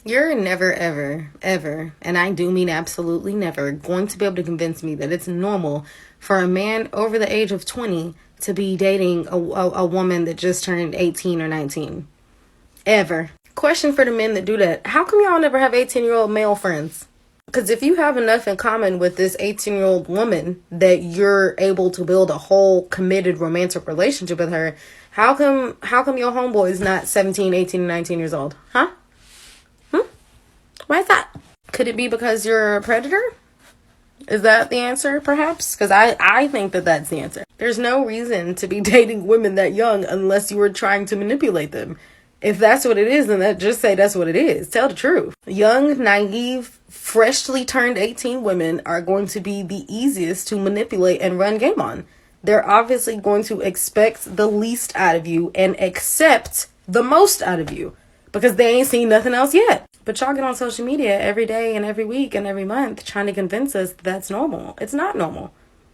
You're never, ever, ever, and I do mean absolutely never, going to be able to convince me that it's normal for a man over the age of 20 to be dating a woman that just turned 18 or 19. Ever. Question for the men that do that. How come y'all never have 18-year-old male friends? Because if you have enough in common with this 18-year-old woman that you're able to build a whole committed romantic relationship with her, how come your homeboy is not 17, 18, and 19 years old? Huh? Why is that? Could it be because you're a predator? Is that the answer, perhaps? Because I think that that's the answer. There's no reason to be dating women that young unless you were trying to manipulate them. If that's what it is, then just say that's what it is. Tell the truth. Young, naive, freshly turned 18 women are going to be the easiest to manipulate and run game on. They're obviously going to expect the least out of you and accept the most out of you because they ain't seen nothing else yet. But y'all get on social media every day and every week and every month trying to convince us that that's normal. It's not normal.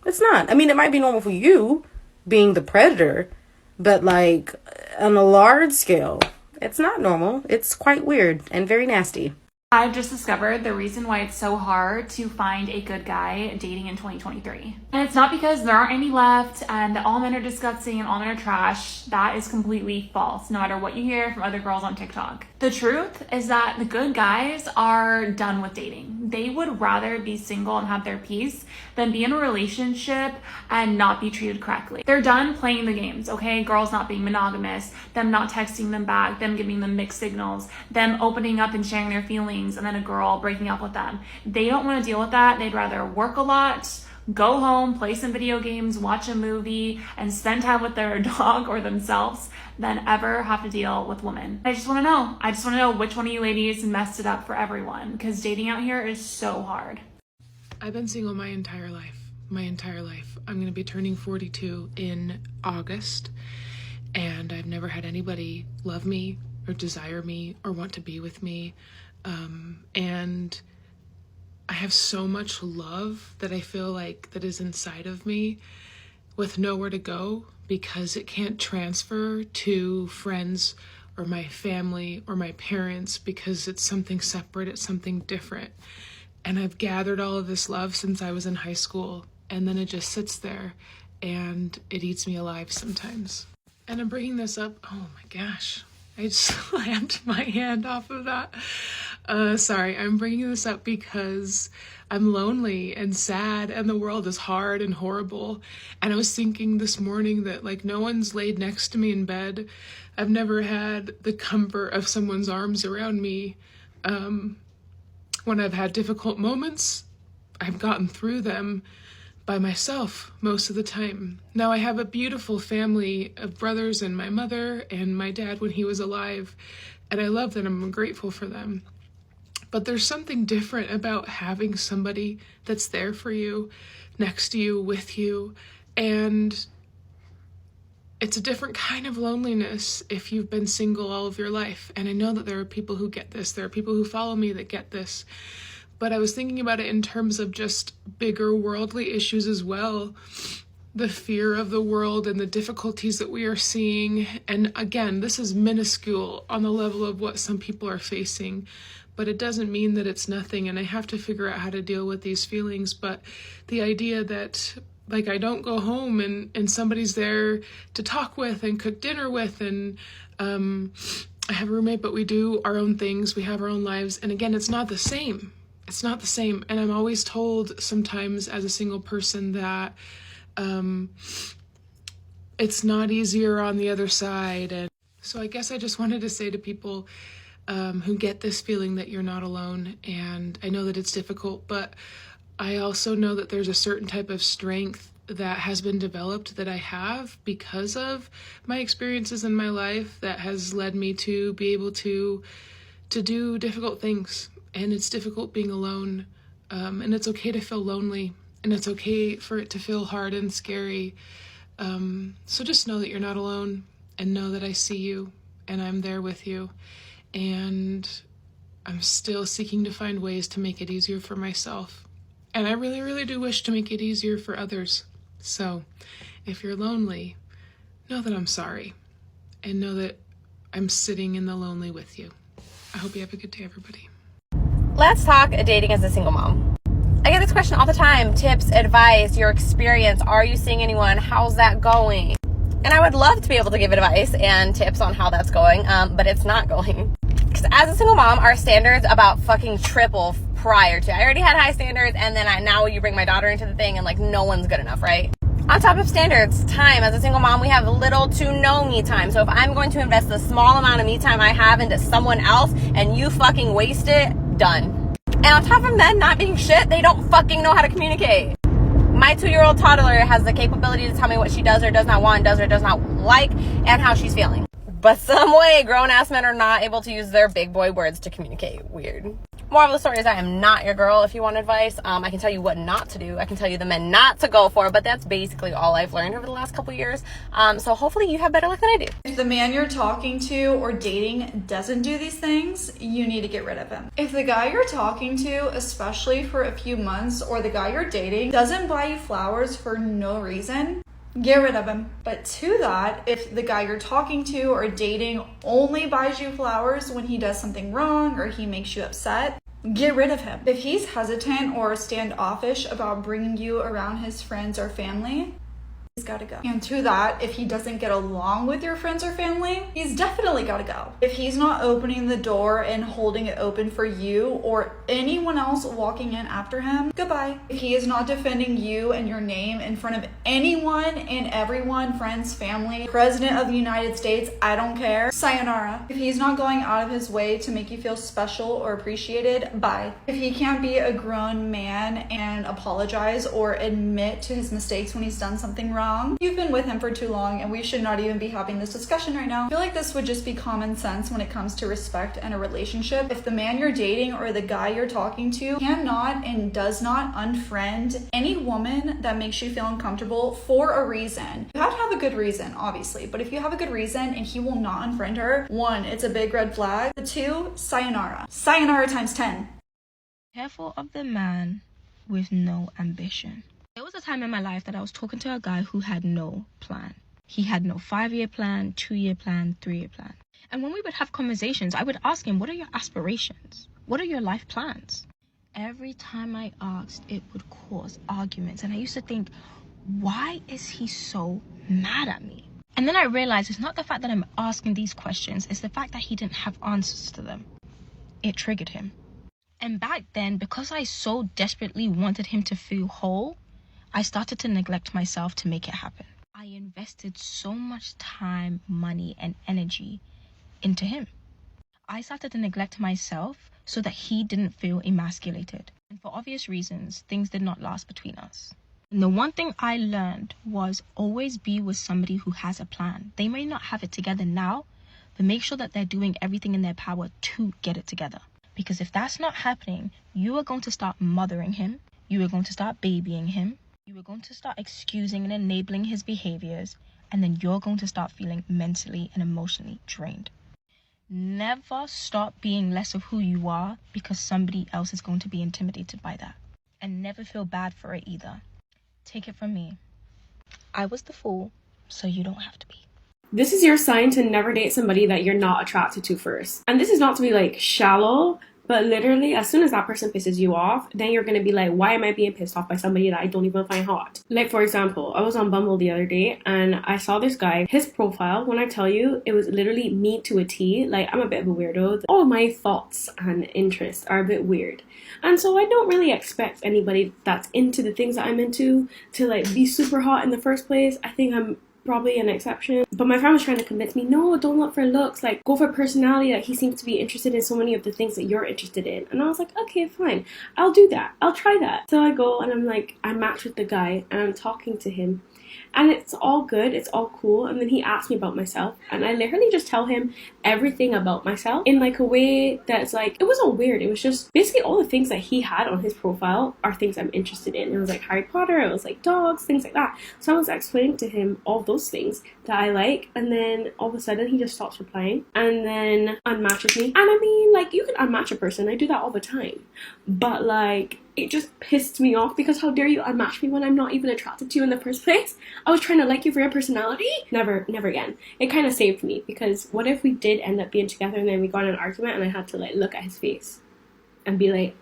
It's not. I mean, it might be normal for you being the predator, but like on a large scale, it's not normal. It's quite weird and very nasty. I've just discovered the reason why it's so hard to find a good guy dating in 2023. And it's not because there aren't any left and that all men are disgusting and all men are trash. That is completely false, no matter what you hear from other girls on TikTok. The truth is that the good guys are done with dating. They would rather be single and have their peace than be in a relationship and not be treated correctly. They're done playing the games, okay? Girls not being monogamous, them not texting them back, them giving them mixed signals, them opening up and sharing their feelings, and then a girl breaking up with them. They don't want to deal with that. They'd rather work a lot, go home, play some video games, watch a movie, and spend time with their dog or themselves than ever have to deal with women. I just want to know. I just want to know which one of you ladies messed it up for everyone, because dating out here is so hard. I've been single my entire life. My entire life. I'm going to be turning 42 in August, and I've never had anybody love me or desire me or want to be with me. And I have so much love that I feel like that is inside of me with nowhere to go because it can't transfer to friends or my family or my parents because it's something separate, it's something different. And I've gathered all of this love since I was in high school, and then it just sits there and it eats me alive sometimes. And I'm bringing this up, oh my gosh, I just slammed my hand off of that. Sorry, I'm bringing this up because I'm lonely and sad and the world is hard and horrible. And I was thinking this morning that like no one's laid next to me in bed. I've never had the comfort of someone's arms around me. When I've had difficult moments, I've gotten through them by myself most of the time. Now I have a beautiful family of brothers and my mother and my dad when he was alive, and I love them. I'm grateful for them. But there's something different about having somebody that's there for you, next to you, with you, and it's a different kind of loneliness if you've been single all of your life. And I know that there are people who get this. There are people who follow me that get this. But I was thinking about it in terms of just bigger worldly issues as well. The fear of the world and the difficulties that we are seeing. And again, this is minuscule on the level of what some people are facing. But it doesn't mean that it's nothing. And I have to figure out how to deal with these feelings. But the idea that like I don't go home and somebody's there to talk with and cook dinner with, and I have a roommate, but we do our own things, we have our own lives, and again, it's not the same. It's not the same. And I'm always told sometimes as a single person that it's not easier on the other side. And so I guess I just wanted to say to people who get this feeling that you're not alone, and I know that it's difficult, but I also know that there's a certain type of strength that has been developed that I have because of my experiences in my life that has led me to be able to do difficult things. And it's difficult being alone, and it's okay to feel lonely, and it's okay for it to feel hard and scary. So just know that you're not alone, and know that I see you and I'm there with you, and I'm still seeking to find ways to make it easier for myself. And I really, really do wish to make it easier for others. So if you're lonely, know that I'm sorry, and know that I'm sitting in the lonely with you. I hope you have a good day, everybody. Let's talk dating as a single mom. I get this question all the time. Tips, advice, your experience. Are you seeing anyone? How's that going? And I would love to be able to give advice and tips on how that's going, but it's not going. Because as a single mom, our standards about fucking triple prior to. I already had high standards, and then now you bring my daughter into the thing, and like no one's good enough, right? On top of standards, time. As a single mom, we have little to no me time. So if I'm going to invest the small amount of me time I have into someone else and you fucking waste it, done. And on top of them not being shit, they don't fucking know how to communicate. My 2-year-old toddler has the capability to tell me what she does or does not want, does or does not like, and how she's feeling. But some way, grown-ass men are not able to use their big boy words to communicate. Weird. Moral of the story is I am not your girl if you want advice. I can tell you what not to do. I can tell you the men not to go for, but that's basically all I've learned over the last couple years. So hopefully you have better luck than I do. If the man you're talking to or dating doesn't do these things, you need to get rid of him. If the guy you're talking to, especially for a few months, or the guy you're dating doesn't buy you flowers for no reason, get rid of him. But to that, if the guy you're talking to or dating only buys you flowers when he does something wrong or he makes you upset, get rid of him. If he's hesitant or standoffish about bringing you around his friends or family, he's gotta go. And to that, if he doesn't get along with your friends or family, he's definitely gotta go. If he's not opening the door and holding it open for you or anyone else walking in after him, goodbye. If he is not defending you and your name in front of anyone and everyone, friends, family, President of the United States, I don't care, sayonara. If he's not going out of his way to make you feel special or appreciated, bye. If he can't be a grown man and apologize or admit to his mistakes when he's done something wrong, you've been with him for too long and we should not even be having this discussion right now. I feel like this would just be common sense when it comes to respect and a relationship. If the man you're dating or the guy you're talking to cannot and does not unfriend any woman that makes you feel uncomfortable for a reason, you have to have a good reason, obviously, but if you have a good reason and he will not unfriend her, 1, it's a big red flag. 2, sayonara. Sayonara times 10. Careful of the man with no ambition. There was a time in my life that I was talking to a guy who had no plan. He had no 5-year plan, 2-year plan, 3-year plan. And when we would have conversations, I would ask him, what are your aspirations? What are your life plans? Every time I asked, it would cause arguments. And I used to think, why is he so mad at me? And then I realized it's not the fact that I'm asking these questions, it's the fact that he didn't have answers to them. It triggered him. And back then, because I so desperately wanted him to feel whole, I started to neglect myself to make it happen. I invested so much time, money, and energy into him. I started to neglect myself so that he didn't feel emasculated. And for obvious reasons, things did not last between us. And the one thing I learned was always be with somebody who has a plan. They may not have it together now, but make sure that they're doing everything in their power to get it together. Because if that's not happening, you are going to start mothering him. You are going to start babying him. You are going to start excusing and enabling his behaviors, and then you're going to start feeling mentally and emotionally drained. Never stop being less of who you are because somebody else is going to be intimidated by that. And never feel bad for it either. Take it from me. I was the fool, so you don't have to be. This is your sign to never date somebody that you're not attracted to first. And this is not to be like shallow, but literally, as soon as that person pisses you off, then you're going to be like, why am I being pissed off by somebody that I don't even find hot? Like, for example, I was on Bumble the other day and I saw this guy. His profile, when I tell you, it was literally me to a T. Like, I'm a bit of a weirdo. All my thoughts and interests are a bit weird. And so I don't really expect anybody that's into the things that I'm into to, like, be super hot in the first place. I think I'm probably an exception, but my friend was trying to convince me, no, don't look for looks, like go for personality. Like, he seems to be interested in so many of the things that you're interested in. And I was like, okay, fine, I'll do that, I'll try that. So I go and I'm like, I match with the guy and I'm talking to him and it's all good, it's all cool. And then he asked me about myself and I literally just tell him everything about myself in like a way that's like, it wasn't weird, it was just basically all the things that he had on his profile are things I'm interested in. It was like Harry Potter, it was like dogs, things like that. So I was explaining to him all those things that I like, and then all of a sudden he just stops replying and then unmatches me. And I mean, like, you can unmatch a person, I do that all the time, but like, it just pissed me off because how dare you unmatch me when I'm not even attracted to you in the first place? I was trying to like you for your personality. Never again. It kind of saved me, because what if we did end up being together and then we got in an argument and I had to like look at his face and be like,